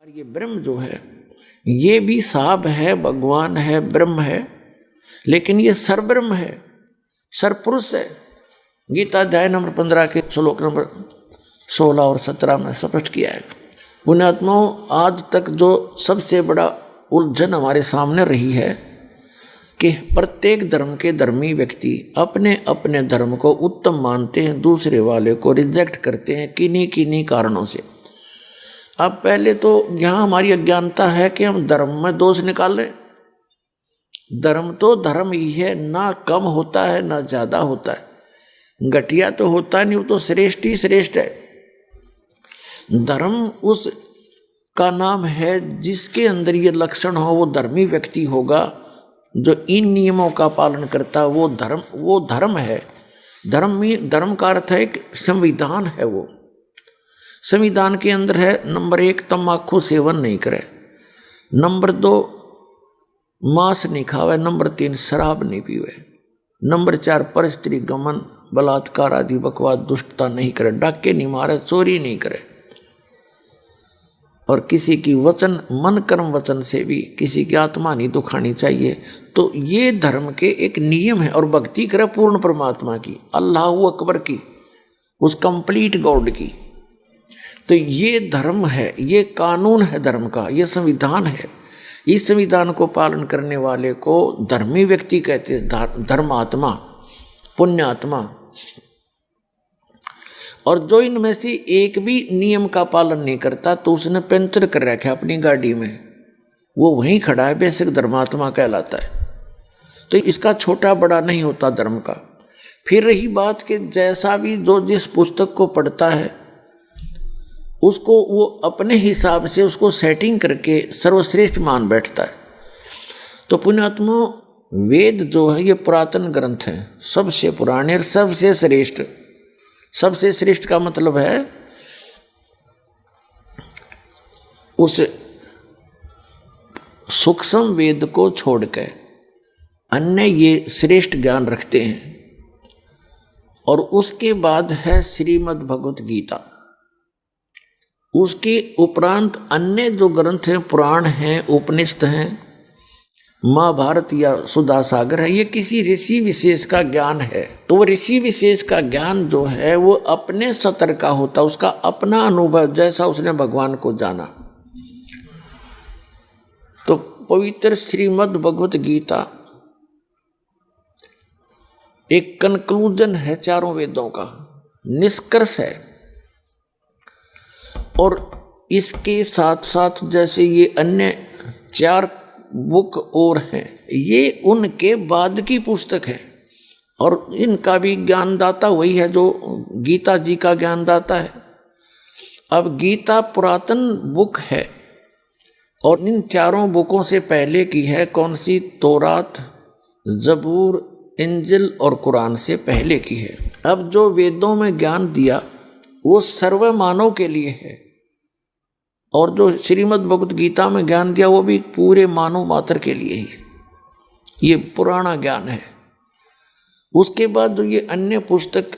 और ये ब्रह्म जो है ये भी साहब है, भगवान है, ब्रह्म है, लेकिन ये सरब्रह्म है, सरपुरुष है। गीता अध्याय नंबर 15 के श्लोक नंबर 16 और 17 में स्पष्ट किया है। पुण्यात्माओं, आज तक जो सबसे बड़ा उलझन हमारे सामने रही है कि प्रत्येक धर्म के धर्मी व्यक्ति अपने अपने धर्म को उत्तम मानते हैं, दूसरे वाले को रिजेक्ट करते हैं किन्हीं किन्हीं कारणों से। अब पहले तो यहाँ हमारी अज्ञानता है कि हम धर्म में दोष निकाल रहे। धर्म तो धर्म ही है, ना कम होता है ना ज़्यादा होता है, घटिया तो होता नहीं, वो तो श्रेष्ठ ही श्रेष्ठ है। धर्म उस का नाम है जिसके अंदर ये लक्षण हो, वो धर्मी व्यक्ति होगा। जो इन नियमों का पालन करता वो धर्म है। धर्म का अर्थ है एक संविधान है। वो संविधान के अंदर है नंबर 1 तम्बाकू सेवन नहीं करे, नंबर 2 मांस नहीं खावे, नंबर 3 शराब नहीं पीवे, नंबर 4 परस्त्री गमन बलात्कार आदि बकवास दुष्टता नहीं करे, डाके नहीं मारे, चोरी नहीं करे, और किसी की वचन मन कर्म वचन से भी किसी की आत्मा नहीं दुखानी चाहिए। तो ये धर्म के एक नियम है। और भक्ति करे पूर्ण परमात्मा की, अल्लाहू अकबर की, उस कंप्लीट गॉड की। तो ये धर्म है, ये कानून है धर्म का, ये संविधान है। इस संविधान को पालन करने वाले को धर्मी व्यक्ति कहते हैं, धर्मात्मा, पुण्यात्मा। और जो इनमें से एक भी नियम का पालन नहीं करता तो उसने पंचर कर रखा है अपनी गाड़ी में, वो वहीं खड़ा है, बेसिक धर्मात्मा कहलाता है। तो इसका छोटा बड़ा नहीं होता धर्म का। फिर रही बात कि जैसा भी जो जिस पुस्तक को पढ़ता है उसको वो अपने हिसाब से उसको सेटिंग करके सर्वश्रेष्ठ मान बैठता है। तो पुण्यात्मा, वेद जो है ये पुरातन ग्रंथ है, सबसे पुराने और सबसे श्रेष्ठ। सबसे श्रेष्ठ का मतलब है उस सूक्ष्म वेद को छोड़कर अन्य ये श्रेष्ठ ज्ञान रखते हैं। और उसके बाद है श्रीमद् भगवत गीता। उसके उपरांत अन्य जो ग्रंथ हैं, पुराण हैं, उपनिषद हैं, महाभारत या सुधा सागर है, ये किसी ऋषि विशेष का ज्ञान है। तो वो ऋषि विशेष का ज्ञान जो है वो अपने सतर का होता, उसका अपना अनुभव, जैसा उसने भगवान को जाना। तो पवित्र श्रीमद् भगवत गीता एक कंक्लूजन है चारों वेदों का, निष्कर्ष है। और इसके साथ साथ जैसे ये अन्य 4 बुक और हैं, ये उनके बाद की पुस्तक है। और इनका भी ज्ञानदाता वही है जो गीता जी का ज्ञानदाता है। अब गीता पुरातन बुक है और इन 4 बुकों से पहले की है कौन सी? तौरात, जबूर, इंजिल और कुरान से पहले की है। अब जो वेदों में ज्ञान दिया वो सर्व मानव के लिए है, और जो श्रीमद् भगवत गीता में ज्ञान दिया वो भी पूरे मानव मात्र के लिए ही है। ये पुराना ज्ञान है। उसके बाद जो ये अन्य पुस्तक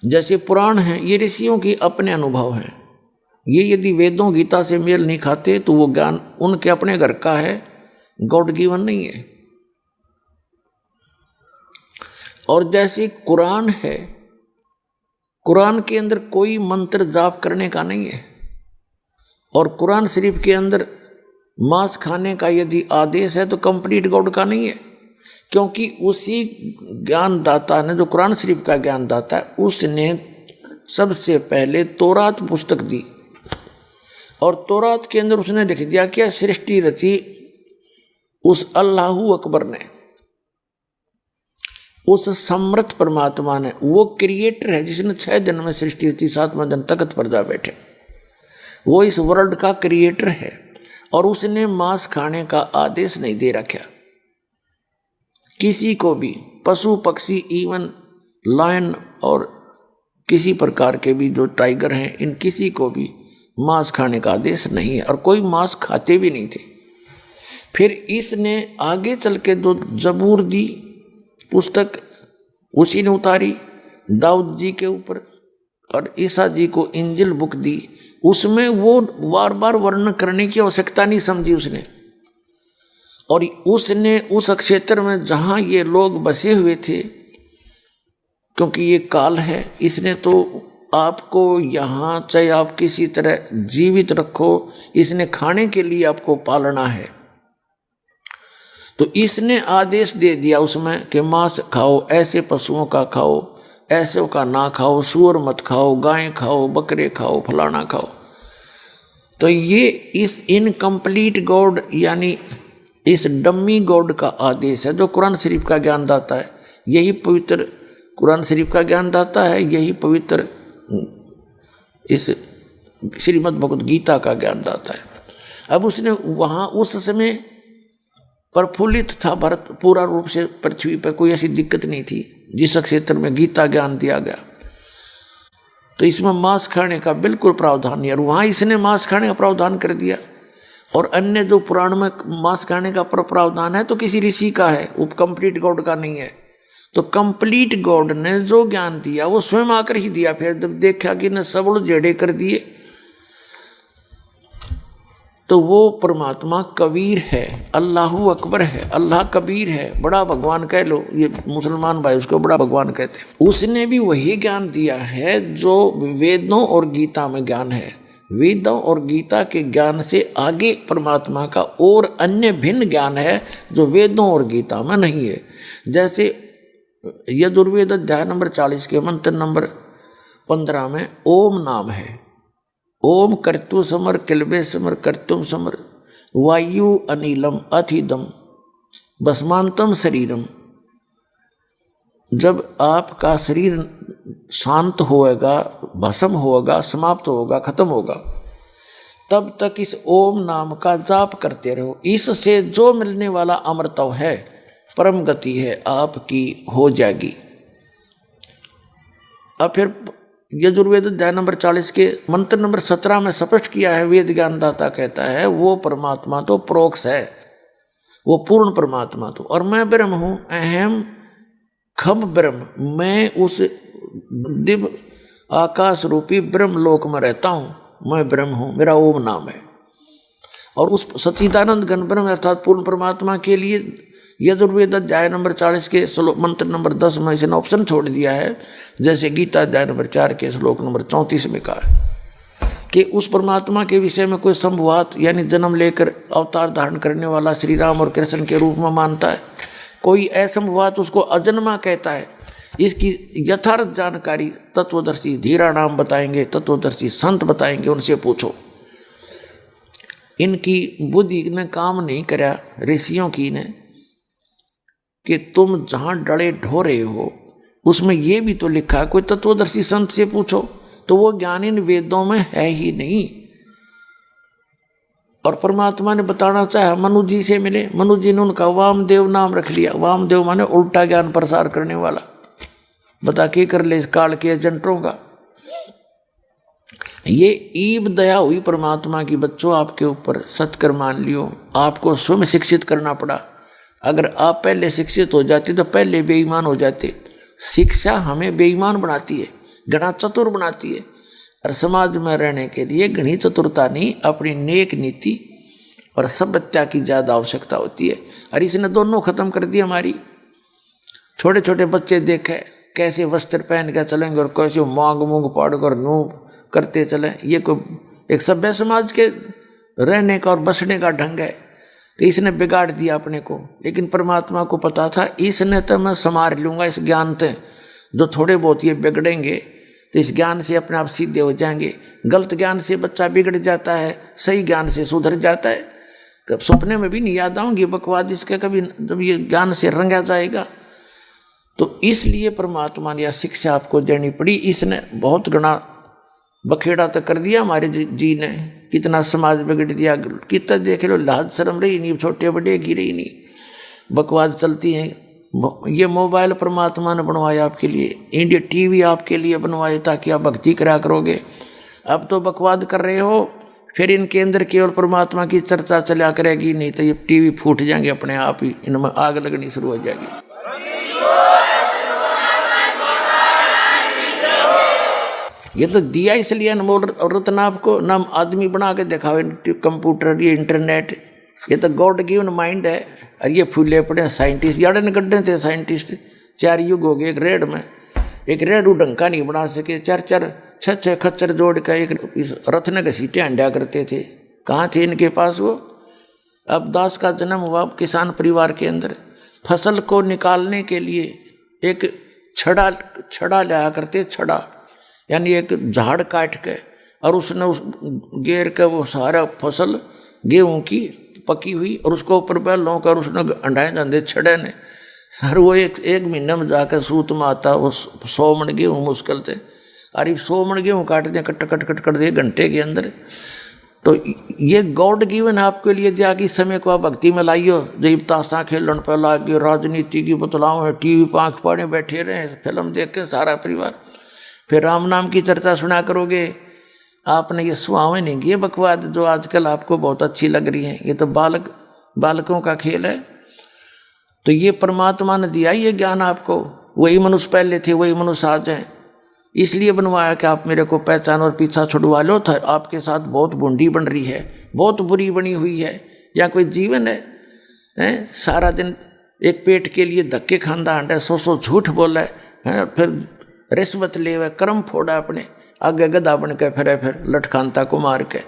जैसे पुराण हैं, ये ऋषियों की अपने अनुभव हैं। ये यदि वेदों गीता से मेल नहीं खाते तो वो ज्ञान उनके अपने घर का है, गॉड गिवन नहीं है। और जैसे कुरान है, कुरान के अंदर कोई मंत्र जाप करने का नहीं है। और कुरान शरीफ के अंदर मांस खाने का यदि आदेश है तो कंप्लीट गॉड का नहीं है, क्योंकि उसी ज्ञानदाता ने, जो कुरान शरीफ का ज्ञानदाता है, उसने सबसे पहले तौरात पुस्तक दी। और तौरात के अंदर उसने लिख दिया कि सृष्टि रची उस अल्लाहू अकबर ने, उस समर्थ परमात्मा ने। वो क्रिएटर है जिसने 6 दिन में सृष्टि रची, 7वां दिन तख्त पर जा बैठे। वो इस वर्ल्ड का क्रिएटर है और उसने मांस खाने का आदेश नहीं दे रखा किसी को भी। पशु पक्षी, इवन लायन और किसी प्रकार के भी जो टाइगर हैं, इन किसी को भी मांस खाने का आदेश नहीं है, और कोई मांस खाते भी नहीं थे। फिर इसने आगे चल के जो जबूर दी पुस्तक, उसी ने उतारी दाऊद जी के ऊपर, और ईसा जी को इंजिल बुक दी उसमें वो बार बार वर्णन करने की आवश्यकता नहीं समझी उसने। और उसने उस क्षेत्र में जहाँ ये लोग बसे हुए थे, क्योंकि ये काल है, इसने तो आपको यहाँ चाहे आप किसी तरह जीवित रखो, इसने खाने के लिए आपको पालना है। तो इसने आदेश दे दिया उसमें कि मांस खाओ, ऐसे पशुओं का खाओ, ऐसे का ना खाओ, सूअर मत खाओ, गाय खाओ, बकरे खाओ, फलाना खाओ। तो ये इस इनकम्प्लीट गॉड यानी इस डम्मी गॉड का आदेश है, जो कुरान शरीफ का ज्ञान दाता है। यही पवित्र कुरान शरीफ का ज्ञान दाता है, यही पवित्र इस श्रीमद् भगवद गीता का ज्ञान दाता है। अब उसने वहाँ उस समय प्रफुल्लित था भारत पूरा रूप से, पृथ्वी पर कोई ऐसी दिक्कत नहीं थी जिस क्षेत्र में गीता ज्ञान दिया गया। तो इसमें मांस खाने का बिल्कुल प्रावधान नहीं, और वहाँ इसने मांस खाने का प्रावधान कर दिया। और अन्य जो पुराण में मांस खाने का प्रावधान है तो किसी ऋषि का है, वो कंप्लीट गॉड का नहीं है। तो कंप्लीट गॉड ने जो ज्ञान दिया वो स्वयं आकर ही दिया। फिर जब देखा कि ने सब जेड़े कर दिए, तो वो परमात्मा कबीर है, अल्लाहू अकबर है, अल्लाह कबीर है, बड़ा भगवान कह लो, ये मुसलमान भाई उसको बड़ा भगवान कहते हैं। उसने भी वही ज्ञान दिया है जो वेदों और गीता में ज्ञान है। वेदों और गीता के ज्ञान से आगे परमात्मा का और अन्य भिन्न ज्ञान है जो वेदों और गीता में नहीं है। जैसे यजुर्वेद अध्याय नंबर 40 के मंत्र नंबर 15 में ओम नाम है। ओम कर्तु समर किलबे समर कर्तुम समर वायु अनिलम अथिदम भस्मांतम शरीरम। जब आपका शरीर शांत होएगा, भस्म होगा, समाप्त होगा, खत्म होगा, तब तक इस ओम नाम का जाप करते रहो। इससे जो मिलने वाला अमृतव है, परम गति है, आपकी हो जाएगी। अब फिर यजुर्वेद अध्याय नंबर 40 के मंत्र नंबर 17 में स्पष्ट किया है, वेद ज्ञानदाता कहता है वो परमात्मा तो प्रोक्ष है, वो पूर्ण परमात्मा तो, और मैं ब्रह्म हूँ, अहम खम ब्रह्म, मैं उस दिव्य आकाश रूपी ब्रह्म लोक में रहता हूँ, मैं ब्रह्म हूँ, मेरा ओम नाम है। और उस सच्चिदानंद घन ब्रह्म अर्थात पूर्ण परमात्मा के लिए यजुर्वेद अध्याय नंबर 40 के श्लोक मंत्र नंबर 10 में इसने ऑप्शन छोड़ दिया है, जैसे गीता अध्याय नंबर 4 के श्लोक नंबर 34 में कहा है कि उस परमात्मा के विषय में कोई संभवात यानी जन्म लेकर अवतार धारण करने वाला श्री राम और कृष्ण के रूप में मानता है, कोई असंभवात उसको अजन्मा कहता है। इसकी यथार्थ जानकारी तत्वदर्शी धीरा नाम बताएंगे, तत्वदर्शी संत बताएंगे, उनसे पूछो। इनकी बुद्धि ने काम नहीं करा ऋषियों की ने कि तुम जहाँ डड़े ढो रहे हो उसमें ये भी तो लिखा है, कोई तत्वदर्शी संत से पूछो, तो वो ज्ञान इन वेदों में है ही नहीं। और परमात्मा ने बताना चाहा मनु जी से मिले, मनु जी ने उनका वामदेव नाम रख लिया। वामदेव माने उल्टा ज्ञान प्रसार करने वाला। बता के कर ले इस काल के एजेंटों का। ये ईब दया हुई परमात्मा की, बच्चों आपके ऊपर सत्कर मान लियो, आपको स्वयं शिक्षित करना पड़ा। अगर आप पहले शिक्षित हो जाते तो पहले बेईमान हो जाते। शिक्षा हमें बेईमान बनाती है, घना चतुर बनाती है। और समाज में रहने के लिए घनी चतुरता नहीं, अपनी नेक नीति और सभ्यता की ज़्यादा आवश्यकता होती है। और इसने दोनों खत्म कर दी हमारी। छोटे छोटे बच्चे देखे कैसे वस्त्र पहन कर चलेंगे और कैसे मांग मूंग पाड़ कर नू करते चले। ये कोई एक सभ्य समाज के रहने का और बसने का ढंग है। तो इसने बिगाड़ दिया अपने को। लेकिन परमात्मा को पता था इसने तो मैं संभाल लूँगा इस ज्ञान से, जो थोड़े बहुत ये बिगड़ेंगे तो इस ज्ञान से अपने आप सीधे हो जाएंगे। गलत ज्ञान से बच्चा बिगड़ जाता है, सही ज्ञान से सुधर जाता है। कब सपने में भी नहीं याद आऊँगी बकवाद इसके, कभी जब ये ज्ञान से रंगा जाएगा। तो इसलिए परमात्मा ने यह शिक्षा आपको देनी पड़ी। इसने बहुत घना बखेड़ा तो कर दिया हमारे जी ने, कितना समाज बिगड़ दिया। कितना देख लो, लाज शर्म रही नहीं, छोटे बड़े की रही नहीं, बकवाद चलती हैं। ये मोबाइल परमात्मा ने बनवाया आपके लिए, इंडिया टीवी आपके लिए बनवाए ताकि आप भक्ति करा करोगे। अब तो बकवाद कर रहे हो, फिर इनके अंदर केवल परमात्मा की चर्चा चला करेगी, नहीं तो ये टीवी फूट जाएंगे अपने आप ही, इनमें आग लगनी शुरू हो जाएगी। ये तो दिया इसलिए अनमोल रत्न आपको, ना आदमी बना के दिखावे कंप्यूटर ये इंटरनेट, ये तो गॉड गिवन माइंड है। और ये फूले पड़े साइंटिस्ट, यार ने गड्ढे थे साइंटिस्ट, 4 युग हो गए। एक रेड में एक रेड डंका नहीं बना सके, 4-4 6-6 खच्चर जोड़ कर एक रत्न के सीटें अंडा करते थे। कहाँ थे इनके पास वो? अब दास का जन्म हुआ किसान परिवार के अंदर। फसल को निकालने के लिए एक छड़ा लाया करते, छड़ा यानी एक झाड़ काट के, और उसने उस गेर के वो सारा फसल गेहूं की पकी हुई और उसको ऊपर बैलों कर उसने अंडाए जाते छड़े ने। और वो एक महीने में जाकर सूत में आता, वो 100 मन गेहूँ मुश्किल थे। अरे 100 मन गेहूँ काट दें कट दे घंटे के अंदर। तो ये गॉड गिवन आपके लिए दिया कि समय को आप भक्ति में लाइयो। जब ताशा खेलन पे लागे, राजनीति की बतलाओ है, टीवी पर आँख पाड़े बैठे रहे, फिल्म देख के सारा परिवार, फिर राम नाम की चर्चा सुना करोगे। आपने ये सुहावे नहीं किए बकवाद जो आजकल आपको बहुत अच्छी लग रही है, ये तो बालकों का खेल है। तो ये परमात्मा ने दिया ये ज्ञान आपको, वही मनुष्य पहले थे वही मनुष्य आज हैं, इसलिए बनवाया कि आप मेरे को पहचान और पीछा छुड़वा लो। था आपके साथ बहुत बूंदी बन रही है, बहुत बुरी बनी हुई है, या कोई जीवन है? सारा दिन एक पेट के लिए धक्के खांदा हंडा, 100 झूठ बोला है, फिर रिश्वत ले हुए, कर्म फोड़ा अपने, आगे गधा बन के फिर लटखानता को मार के।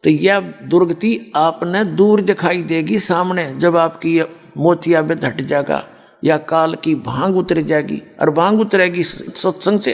तो यह दुर्गति आपने दूर दिखाई देगी सामने, जब आपकी मोतिया में हट जाएगा या काल की भांग उतर जाएगी। और भांग उतरेगी सत्संग से।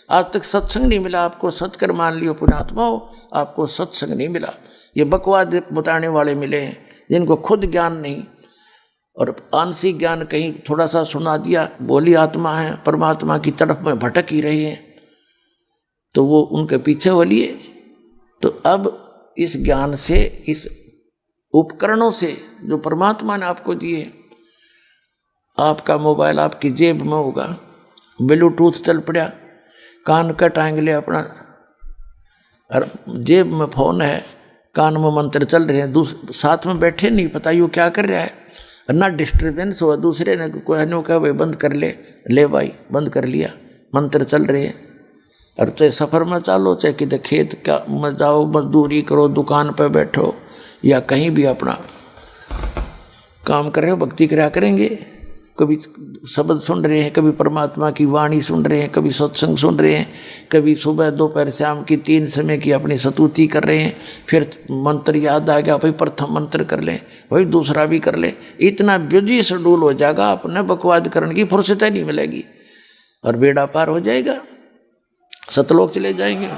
आज तक सत्संग नहीं मिला आपको, सत्कर मान लियो पुण्यात्मा हो, आपको सत्संग नहीं मिला। ये बकवाद बताने वाले मिले हैं जिनको खुद ज्ञान नहीं, और आंशिक ज्ञान कहीं थोड़ा सा सुना दिया, बोली आत्मा है, परमात्मा की तरफ में भटक ही रहे हैं, तो वो उनके पीछे बोलिए। तो अब इस ज्ञान से, इस उपकरणों से जो परमात्मा ने आपको दिए, आपका मोबाइल आपकी जेब में होगा, ब्लूटूथ चल पड़ा, कान का टांग लिया अपना, और जेब में फोन है, कान में मंत्र चल रहे हैं, साथ में बैठे नहीं पता यू क्या कर रहा है, ना डिस्टर्बेंस हुआ, दूसरे ने कोई कहा भाई बंद कर ले भाई बंद कर लिया, मंत्र चल रहे हैं। और चाहे सफ़र में चालो, चाहे किधर खेत का में जाओ, मजदूरी करो, दुकान पर बैठो, या कहीं भी अपना काम कर रहे हो, भक्ति करा करेंगे। कभी शब्द सुन रहे हैं, कभी परमात्मा की वाणी सुन रहे हैं, कभी सत्संग सुन रहे हैं, कभी सुबह दोपहर शाम की 3 समय की अपनी स्तुति कर रहे हैं। फिर मंत्र याद आ गया, भाई प्रथम मंत्र कर लें, भाई दूसरा भी कर लें। इतना बिजी शेड्यूल हो जाएगा, अपने बकवाद करने की फुर्सत नहीं मिलेगी, और बेड़ा पार हो जाएगा, सतलोक चले जाएंगे।